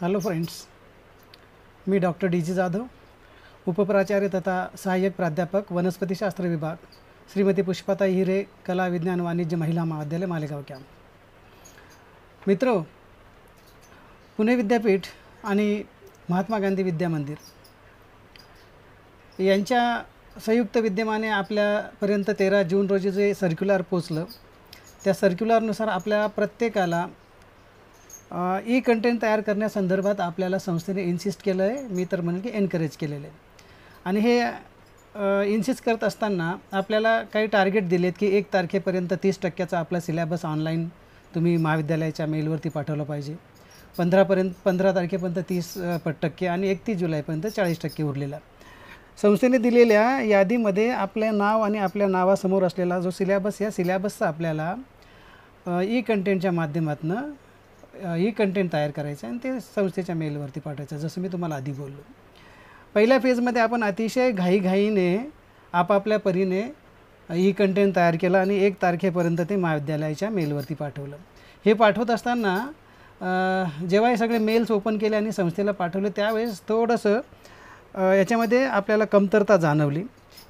Hello friends, मी doctor D G Jadhav, उपप्राचार्य तथा सहाय्यक प्राध्यापक वनस्पतिशास्त्र विभाग, श्रीमती पुष्पाताई हिरे, कला विज्ञान वाणिज्य महिला महाविद्यालय मालेगाव कॅम्प. मित्रो, पुणे विद्यापीठ आणि महात्मा गांधी विद्या मंदिर यांच्या संयुक्त विद्यमाने आपल्यापर्यंत 13 जून रोजी जे सर्क्युलर पोचलं, त्या सर्क्युलरनुसार आपल्या प्रत्येकाला ई कंटेंट तयार करण्यासंदर्भात आपल्याला संस्थेने इन्सिस्ट केलं आहे. मी तर म्हणेन की एनकरेज केलेलं आहे. आणि हे इन्सिस्ट करत असताना आपल्याला काही टार्गेट दिलेत की 1 तारखेपर्यंत 30% आपला सिलेबस ऑनलाईन तुम्ही महाविद्यालयाच्या मेलवरती पाठवलं पाहिजे. 15 तारखेपर्यंत 30% आणि 31 जुलैपर्यंत 40% उरलेला. संस्थेने दिलेल्या यादीमध्ये आपलं नाव आणि आपल्या नावासमोर असलेला जो सिलेबस, या सिलेबसचा आपल्याला ई कंटेंटच्या माध्यमातून ई कंटेंट तयार करायचं आणि ते संस्थेच्या मेलवरती पाठवायचं. जसं मी तुम्हाला आधी बोललो, पहिल्या फेजमध्ये आपण अतिशय घाईघाईने आपापल्या परीने ई कंटेंट तयार केलं आणि 1 तारखेपर्यंत ते महाविद्यालयाच्या मेलवरती पाठवलं. हे पाठवत असताना जेव्हा हे सगळे मेल्स ओपन केले आणि संस्थेला पाठवले, त्यावेळेस थोडंसं याच्यामध्ये आपल्याला कमतरता जाणवली.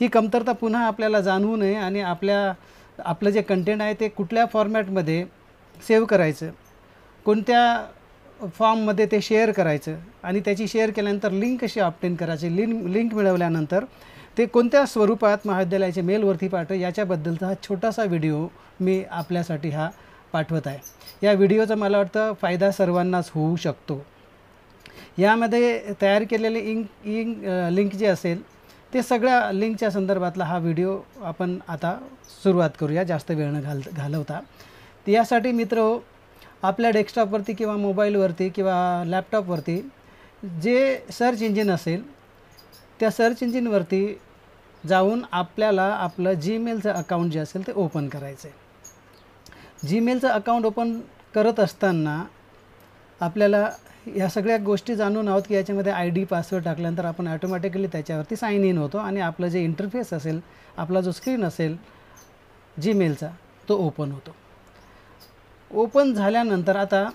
ही कमतरता पुन्हा आपल्याला जाणवू नये आणि आपलं जे कंटेंट आहे ते कुठल्या फॉर्मॅटमध्ये सेव्ह करायचं, कोणत्या फॉर्ममध्ये ते शेअर करायचं आणि त्याची शेअर केल्यानंतर लिंक कशी ऑब्टेन करायची, लिंक मिळवल्यानंतर ते कोणत्या स्वरूपात महाविद्यालयाच्या मेलवरती पाठव, याच्याबद्दलचा हा छोटासा व्हिडिओ मी आपल्यासाठी हा पाठवत आहे. या व्हिडिओचा मला वाटतं फायदा सर्वांनाच होऊ शकतो. यामध्ये तयार केलेले लिंक जे असेल ते सगळ्या लिंकच्या संदर्भातला हा व्हिडिओ आपण आता सुरुवात करूया, जास्त वेळ न घालवता. यासाठी मित्र, आपल्या डेस्कटॉपवरती किंवा मोबाईलवरती किंवा लॅपटॉपवरती जे सर्च इंजिन असेल, त्या सर्च इंजिनवरती जाऊन आपल्याला आपलं जीमेलचं अकाउंट जे असेल ते ओपन करायचं आहे. जीमेलचं अकाउंट ओपन करत असताना आपल्याला या सगळ्या गोष्टी जाणून आहोत की याच्यामध्ये ID पासवर्ड टाकल्यानंतर आपण ॲटोमॅटिकली त्याच्यावरती साइन इन होतो आणि आपलं जे इंटरफेस असेल, आपला जो स्क्रीन असेल जीमेलचा, तो ओपन होतो. ओपन झाल्यानंतर आता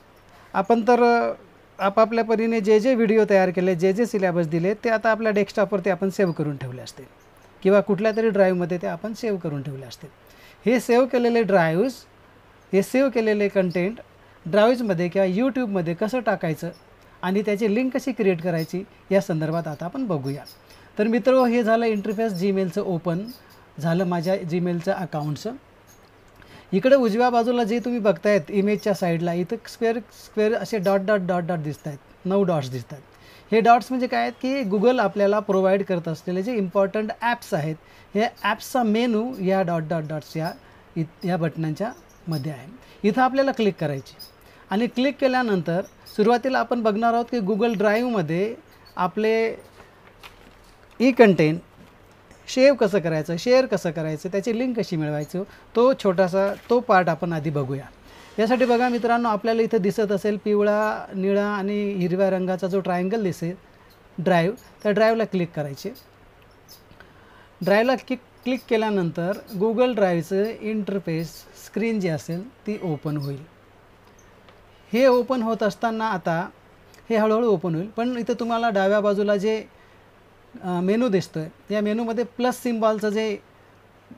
आपण तर आपापल्या परीने जे व्हिडिओ तयार केले, जे सिलेबस दिले, ते आता आपल्या डेस्कटॉपवरती आपण सेव्ह करून ठेवले असतील किंवा कुठल्या तरी ड्राईव्हमध्ये ते आपण सेव्ह करून ठेवले असतील. हे सेव्ह केलेले ड्राईव्ह्ज, हे सेव्ह केलेले कंटेंट ड्राईव्हजमध्ये किंवा यूट्यूबमध्ये कसं टाकायचं आणि त्याची लिंक कशी क्रिएट करायची, या संदर्भात आता आपण बघूया. तर मित्र, हे झालं इंटरफेस जीमेलचं ओपन झालं माझ्या जीमेलचं अकाउंटचं. इकडे उजव्या बाजूला जे तुम्ही बघतायत इमेजच्या साईडला, इथं स्क्वेअर असे डॉट दिसत आहेत, 9 डॉट्स दिसत आहेत. हे डॉट्स म्हणजे काय आहेत की गुगल आपल्याला प्रोव्हाइड करत असलेले जे इम्पॉर्टंट ॲप्स आहेत, हे ॲप्सचा मेनू या डॉट्स या बटनांच्या मध्ये आहे. इथं आपल्याला क्लिक करायची आणि क्लिक केल्यानंतर सुरुवातीला आपण बघणार आहोत की गुगल ड्राईव्हमध्ये आपले ई कंटेंट सेव्ह कसं करायचं, शेअर कसं करायचं, त्याची लिंक कशी मिळवायचं, तो पार्ट आपण आधी बघूया. यासाठी बघा मित्रांनो, आपल्याला इथं दिसत असेल पिवळा, निळा आणि हिरव्या रंगाचा जो ट्रायंगल दिसेल ड्राईव्ह, त्या ड्राईव्हला क्लिक करायचे. ड्राईव्हला क्लिक केल्यानंतर गुगल ड्राईव्हचं इंटरफेस स्क्रीन जी असेल ती ओपन होईल. हे ओपन होत असताना आता हे हळूहळू ओपन होईल, पण इथं तुम्हाला डाव्या बाजूला जे मेनू दिसतो आहे, या मेनूमध्ये प्लस सिम्बॉलचा जे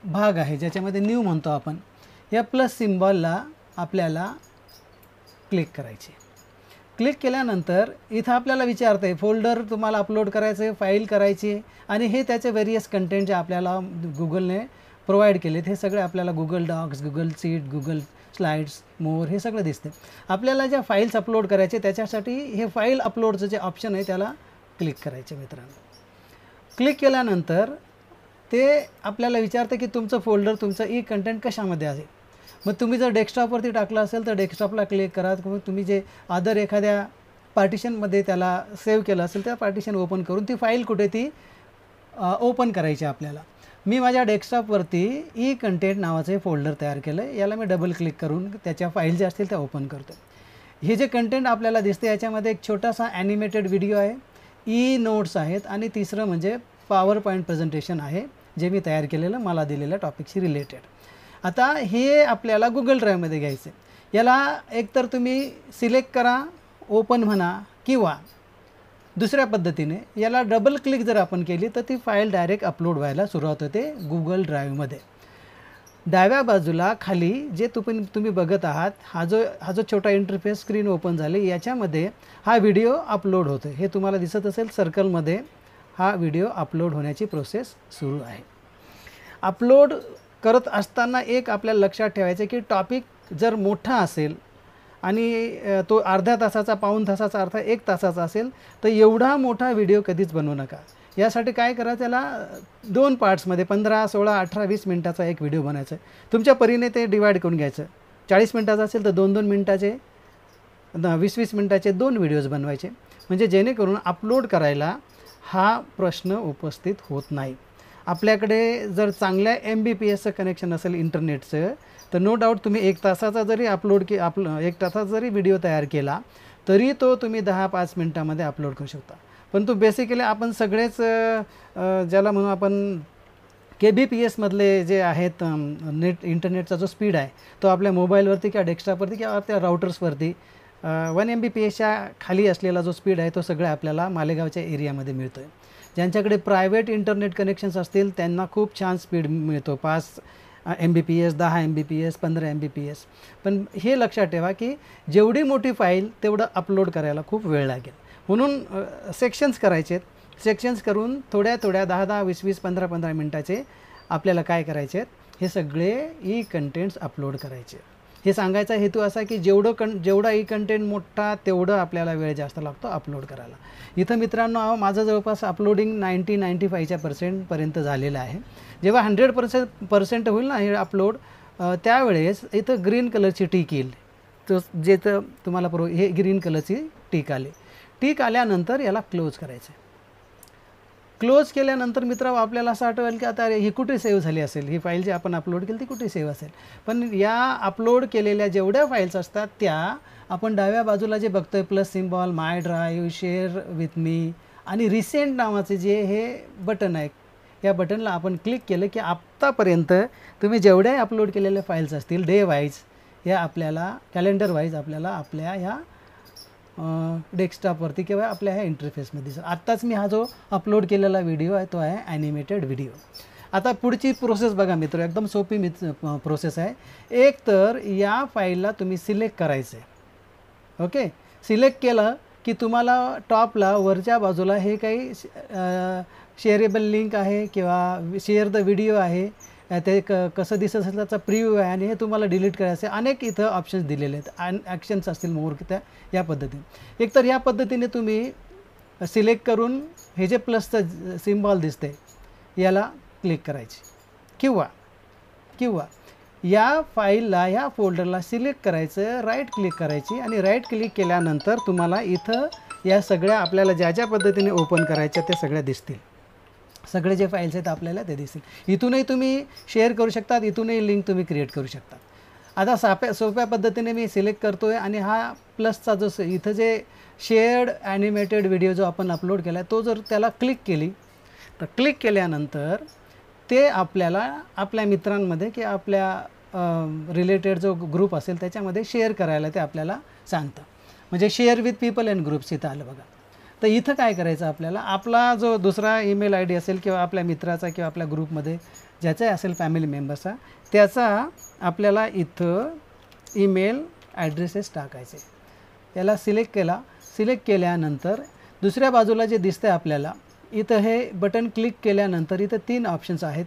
भाग आहे, ज्याच्यामध्ये न्यू म्हणतो आपण, या प्लस सिम्बॉलला आपल्याला क्लिक करायचे. क्लिक केल्यानंतर इथं आपल्याला विचारतं आहे फोल्डर तुम्हाला अपलोड करायचं आहे, फाईल करायची आहे, आणि हे त्याचे व्हेरियस कंटेंट जे आपल्याला गुगलने प्रोव्हाइड केलेत, हे सगळे आपल्याला Google docs, Google sheet, Google slides, more, हे सगळं दिसते. आपल्याला ज्या फाईल्स अपलोड करायचे त्याच्यासाठी हे फाईल अपलोडचं जे ऑप्शन आहे त्याला क्लिक करायचे. मित्रांनो, क्लिक केल्यानंतर ते आपल्याला विचारतं की तुमचं फोल्डर, तुमचं ई कंटेंट कशामध्ये आहे. मग तुम्ही जर डेस्कटॉपवरती टाकलं असेल तर डेस्कटॉपला क्लिक करा, किंवा तुम्ही जे अदर एखाद्या पार्टिशनमध्ये त्याला सेव्ह केलं असेल त्या पार्टिशन ओपन करून ती फाईल कुठे ती ओपन करायची आपल्याला. मी माझ्या डेस्कटॉपवरती ई कंटेंट नावाचं हे फोल्डर तयार केलं आहे. याला मी डबल क्लिक करून त्याच्या फाईल ज्या असतील त्या ओपन करतो. हे जे कंटेंट आपल्याला दिसते याच्यामध्ये एक छोटासा ॲनिमेटेड व्हिडिओ आहे, ई नोट्स आहेत, आणि तिसरं म्हणजे पॉवर पॉईंट प्रेझेंटेशन आहे जे मी तयार केलेलं मला दिलेल्या टॉपिकशी रिलेटेड. आता हे आपल्याला गुगल ड्राईव्हमध्ये घ्यायचं आहे. याला एकतर तुम्ही सिलेक्ट करा, ओपन म्हणा किंवा दुसऱ्या पद्धतीने याला डबल क्लिक जर आपण केली तर ती फाईल डायरेक्ट अपलोड व्हायला सुरुवात होते गुगल ड्राईव्हमध्ये. डाव्या बाजूला खाली जे तुम्ही बघत आहात, हा जो छोटा इंटरफेस स्क्रीन ओपन झाली, याच्यामध्ये हा व्हिडिओ अपलोड होतो. हे तुम्हाला दिसत असेल सर्कलमध्ये, हा व्हिडिओ अपलोड होण्याची प्रोसेस सुरू आहे. अपलोड करत असताना एक आपल्याला लक्षात ठेवायचं की टॉपिक जर मोठा असेल आणि तो अर्ध्या तासाचा, पाऊण तासाचा, अर्धा 1 तासाचा असेल तर एवढा मोठा व्हिडिओ कधीच बनवू नका. यासाठी काय करा, त्याला 2 पार्ट्समध्ये 15, 16, 18, 20 मिनटाचा एक व्हिडिओ बनायचा आहे. तुमच्या परीने ते डिवाईड करून घ्यायचं. 40 मिनटाचा असेल तर 2-2 मिनटाचे, 20-20 मिनटाचे 2 व्हिडिओज बनवायचे, म्हणजे जेणेकरून अपलोड करायला हा प्रश्न उपस्थित होत नाही. आपल्याकडे जर चांगल्या MBPSचं कनेक्शन असेल इंटरनेटचं तर नो डाऊट तुम्ही 1 तासाचा जरी 1 तासाचा जरी व्हिडिओ तयार केला तरी तो तुम्ही 10-5 मिनटामध्ये अपलोड करू शकता. पण तो बेसिकली आपण सगळेच ज्याला म्हणून आपण KBPSमधले जे आहेत इंटरनेटचा जो स्पीड आहे तो आपल्या मोबाईलवरती किंवा डेस्कटॉपवरती किंवा आपल्या राउटर्सवरती 1 MBPSच्या खाली असलेला जो स्पीड आहे तो सगळं आपल्याला मालेगावच्या एरियामध्ये मिळतो आहे. ज्यांच्याकडे प्रायव्हेट इंटरनेट कनेक्शन्स असतील त्यांना खूप छान स्पीड मिळतो, 5 MBPS, 10 MBPS, 15 MBPS. पण हे लक्षात ठेवा की जेवढी मोठी फाईल तेवढं अपलोड करायला खूप वेळ लागेल. म्हणून सेक्शन्स करायचे आहेत. सेक्शन्स करून थोड्या 10-10, 20-20, 15-15 मिनटाचे आपल्याला काय करायचे आहेत, हे सगळे कंटेंट्स अपलोड करायचे. हे सांगायचा हेतू असा की जेवढा कंटेंट मोठा तेवढं आपल्याला वेळ जास्त लागतो अपलोड करायला. इथं मित्रांनो माझं जवळपास अपलोडिंग 90-95% पर्यंत झालेलं आहे. जेव्हा 100% होईल ना हे अपलोड, त्यावेळेस इथं ग्रीन कलरची टिक येईल. तो जे तर तुम्हाला हे ग्रीन कलरची टिक आली. टिक आल्यानंतर याला क्लोज करायचं. क्लोज केल्यानंतर मित्र आपल्याला असं आठवेल की आता ही कुठे सेव्ह झाली असेल, ही फाईल जी आपण अपलोड केली ती कुठे सेव्ह असेल. पण या अपलोड केलेल्या जेवढ्या फाईल्स असतात त्या आपण डाव्या बाजूला जे बघतोय plus symbol, my drive, share with me आणि रिसेंट नावाचे जे हे बटन आहे, या बटनला आपण क्लिक केलं की आत्तापर्यंत तुम्ही जेवढ्याही अपलोड केलेल्या फाईल्स असतील डे वाईज, या आपल्याला कॅलेंडर वाईज आपल्याला आपल्या ह्या डेस्कटॉपवरती किंवा आपल्या ह्या इंटरफेसमध्ये दिसेल. आत्ताच मी हा जो अपलोड केलेला व्हिडिओ आहे तो आहे ॲनिमेटेड व्हिडिओ. आता पुढची प्रोसेस बघा मित्र, एकदम सोपी प्रोसेस आहे. एक तर या फाईलला तुम्ही सिलेक्ट करायचं आहे. ओके, सिलेक्ट केलं की तुम्हाला टॉपला वरच्या बाजूला हे काही शेअरेबल लिंक आहे किंवा शेअर द व्हिडिओ आहे, ते कसं दिसत असेल त्याचा प्रिव्ह्यू आहे आणि हे तुम्हाला डिलीट करायचं आहे. अनेक इथं ऑप्शन्स दिलेले आहेत, ॲक्शन्स असतील मोर त्या या पद्धतीने. एकतर या पद्धतीने तुम्ही सिलेक्ट करून हे जे प्लसचं सिम्बॉल दिसते याला क्लिक करायचे किंवा या फाईलला, या फोल्डरला सिलेक्ट करायचं, राईट क्लिक करायची आणि राईट क्लिक केल्यानंतर तुम्हाला इथं या सगळ्या आपल्याला ज्या ज्या पद्धतीने ओपन करायच्या त्या सगळ्या दिसतील. सगळे जे फाईल्स आहेत आपल्याला ते दिसतील. इथूनही तुम्ही शेअर करू शकतात, इथूनही लिंक तुम्ही क्रिएट करू शकता. आता सोप्या पद्धतीने मी सिलेक्ट करतो आहे आणि हा प्लसचा जो इथं जे शेअर्ड ॲनिमेटेड व्हिडिओ जो आपण अपलोड केला आहे तो जर त्याला क्लिक केली तर क्लिक केल्यानंतर ते आपल्याला आपल्या मित्रांमध्ये किंवा आपल्या रिलेटेड जो ग्रुप असेल त्याच्यामध्ये शेअर करायला ते आपल्याला सांगतं. म्हणजे share with people and groups इथं आलं बघा. तर इथं काय करायचं आपल्याला, आपला जो दुसरा ईमेल ID असेल किंवा आपल्या मित्राचा किंवा आपल्या ग्रुपमध्ये ज्याचा असेल फॅमिली मेंबर्सचा, त्याचा आपल्याला इथं ईमेल ॲड्रेसेस टाकायचे. याला सिलेक्ट केल्यानंतर दुसऱ्या बाजूला जे दिसतं आहे आपल्याला इथं हे बटन क्लिक केल्यानंतर इथं 3 ऑप्शन्स आहेत,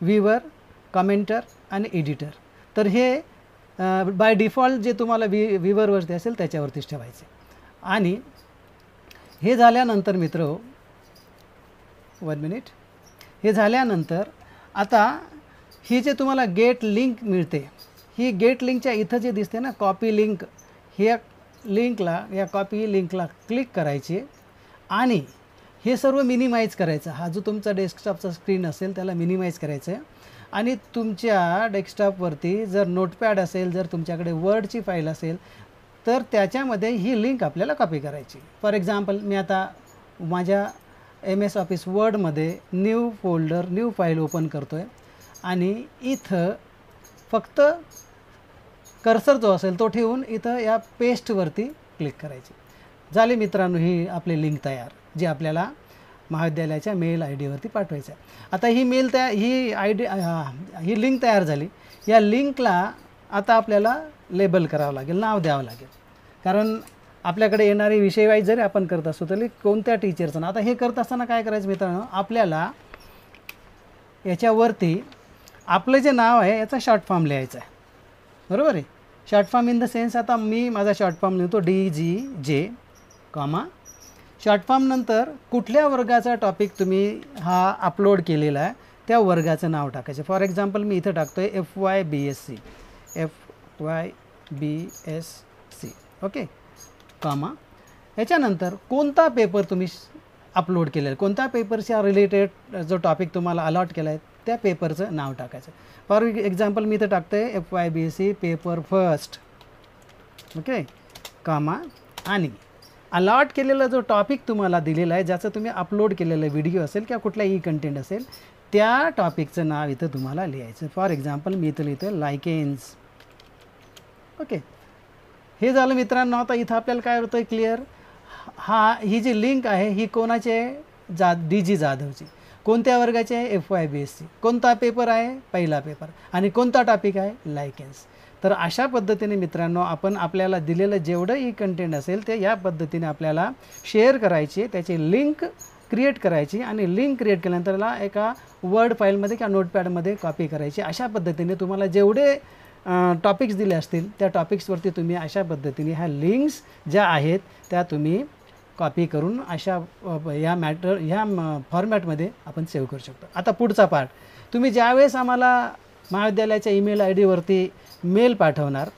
व्ह्यूवर, कमेंटर आणि एडिटर. तर हे बाय डिफॉल्ट जे तुम्हाला व्ह्यूवरवरती असेल त्याच्यावरतीच ठेवायचे. आणि हे झाल्यानंतर मित्र 1 मिनिट, हे झाल्यानंतर आता ही जे तुम्हाला गेट लिंक मिळते, ही गेट लिंकच्या इथं जे दिसते ना कॉपी लिंक, ह्या लिंकला, या कॉपी लिंकला क्लिक करायचे आणि हे सर्व मिनिमाइज करायचं. हा जो तुमचा डेस्कटॉपचा स्क्रीन असेल त्याला मिनिमाइज करायचं आहे आणि तुमच्या डेस्कटॉपवरती जर नोटपॅड असेल, जर तुमच्याकडे वर्डची फाईल असेल तर त्याच्यामध्ये ही लिंक आपल्याला कॉपी करायची. फॉर एक्झाम्पल मी आता माझ्या MS ऑफिस वर्डमध्ये new folder, new file open करतो आहे आणि इथं फक्त कर्सर जो असेल तो ठेवून इथं या पेस्टवरती क्लिक करायची. झाले मित्रांनो, ही आपली लिंक तयार, जी आपल्याला महाविद्यालयाच्या मेल आय डीवरती पाठवायचं आहे. आता ही मेल ही लिंक तयार झाली. या लिंकला आता आपल्याला लेबल करावं लागेल, नाव द्यावं लागेल. कारण आपल्याकडे येणारे विषय वाईज जरी आपण करत असतो तरी कोणत्या टीचरचं ना, आता हे करत असताना काय करायचं मित्रांनो, आपल्याला याच्यावरती आपलं जे नाव आहे याचा शॉर्ट फॉर्म लिहायचा आहे. बरोबर आहे. Short form in the sense, आता मी माझा शॉर्ट फॉर्म लिहितो DGJ, शॉर्ट फॉर्म नंतर कुठल्या वर्गाचा टॉपिक तुम्ही हा अपलोड केलेला आहे त्या वर्गाचं नाव टाकायचं. फॉर एक्झाम्पल मी इथं टाकतो आहे FYBSc, ओके, याच्यानंतर कोणता पेपर तुम्ही अपलोड केलेला, कोणत्या पेपरच्या रिलेटेड जो टॉपिक तुम्हाला अलॉट केला आहे त्या पेपरचं नाव टाकायचं. फॉर एक्झाम्पल मी इथं टाकतो आहे FYBSc पेपर फर्स्ट, ओके, आणि अलॉट केलेला जो टॉपिक तुम्हाला दिलेला आहे, ज्याचं तुम्ही अपलोड केलेलं व्हिडिओ असेल किंवा कुठलाही कंटेंट असेल, त्या टॉपिकचं नाव इथं तुम्हाला लिहायचं. फॉर एक्झाम्पल मी इथं लिहितो लायकेन्स, ओके. हे झालं मित्रांनो. आता इथं आपल्याला काय होतं आहे क्लिअर, ही जी लिंक आहे ही कोणाची आहे, DG जाधवची. कोणत्या वर्गाचे आहे, FYBSc. कोणता पेपर आहे, पहिला पेपर, आणि कोणता टॉपिक आहे, लायकेन्स. तर अशा पद्धतीने मित्रांनो आपण आपल्याला दिलेलं जेवढंही कंटेंट असेल ते या पद्धतीने आपल्याला शेअर करायची, त्याची लिंक क्रिएट करायची, आणि लिंक क्रिएट केल्यानंतर त्याला एका वर्ड फाईलमध्ये किंवा नोटपॅडमध्ये कॉपी करायची. अशा पद्धतीने तुम्हाला जेवढे टॉपिक्स दिले असतील त्या टॉपिक्सवरती तुम्ही अशा पद्धतीने ह्या लिंक्स ज्या आहेत त्या तुम्ही कॉपी करून ह्या फॉर्मॅटमध्ये आपण सेव्ह करू शकतो. आता पुढचा पार्ट, तुम्ही ज्यावेळेस आम्हाला महाविद्यालयाच्या ईमेल आय डीवरती मेल पाठवणार,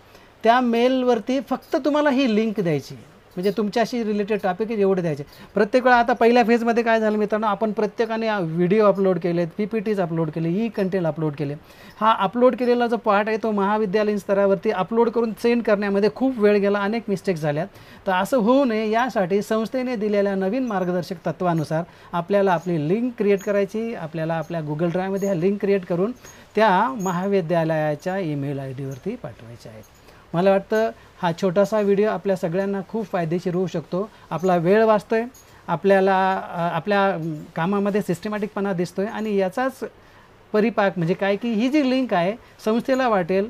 त्या मेलवरती फक्त तुम्हाला ही लिंक द्यायची, म्हणजे तुमच्याशी रिलेटेड टॉपिक एवढे द्यायचे. प्रत्येक वेळा आता पहिल्या फेजमध्ये काय झालं मित्रांनो, आपण प्रत्येकाने व्हिडिओ अपलोड केलेत, PPTs अपलोड केले, कंटेंट अपलोड केले. हा अपलोड केलेला जो पार्ट आहे तो महाविद्यालयीन स्तरावरती अपलोड करून सेंड करण्यामध्ये खूप वेळ गेला, अनेक मिस्टेक्स झाल्यात. तर असं होऊ नये यासाठी संस्थेने दिलेल्या नवीन मार्गदर्शक तत्वानुसार आपल्याला आपली लिंक क्रिएट करायची, आपल्याला आपल्या गुगल ड्राईव्हमध्ये ह्या लिंक क्रिएट करून त्या महाविद्यालयाच्या ईमेल आय डीवरती पाठवायच्या आहेत. मला वाटतं हा छोटासा व्हिडिओ आपल्या सगळ्यांना खूप फायदेशीर होऊ शकतो. आपला वेळ वाचतो आहे, आपल्याला आपल्या कामामध्ये सिस्टमॅटिकपणा दिसतो आहे, आणि याचाच परिपाक म्हणजे काय की ही जी लिंक आहे संस्थेला वाटेल,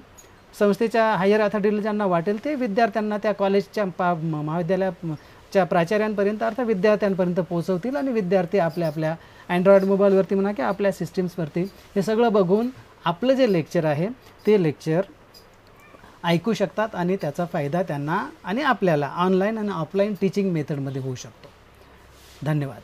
संस्थेच्या हायर अथॉरिटीला ज्यांना वाटेल ते विद्यार्थ्यांना त्या कॉलेजच्या महाविद्यालयाच्या प्राचार्यांपर्यंत अर्थात विद्यार्थ्यांपर्यंत पोहोचवतील, आणि विद्यार्थी आपल्या आपल्या अँड्रॉइड मोबाईलवरती म्हणा किंवा आपल्या सिस्टीम्सवरती हे सगळं बघून आपलं जे लेक्चर आहे ते लेक्चर ऐकू शकतात, आणि त्याचा फायदा त्यांना आणि आपल्याला ऑनलाईन आणि ऑफलाईन टीचिंग मेथडमध्ये होऊ शकतो. धन्यवाद.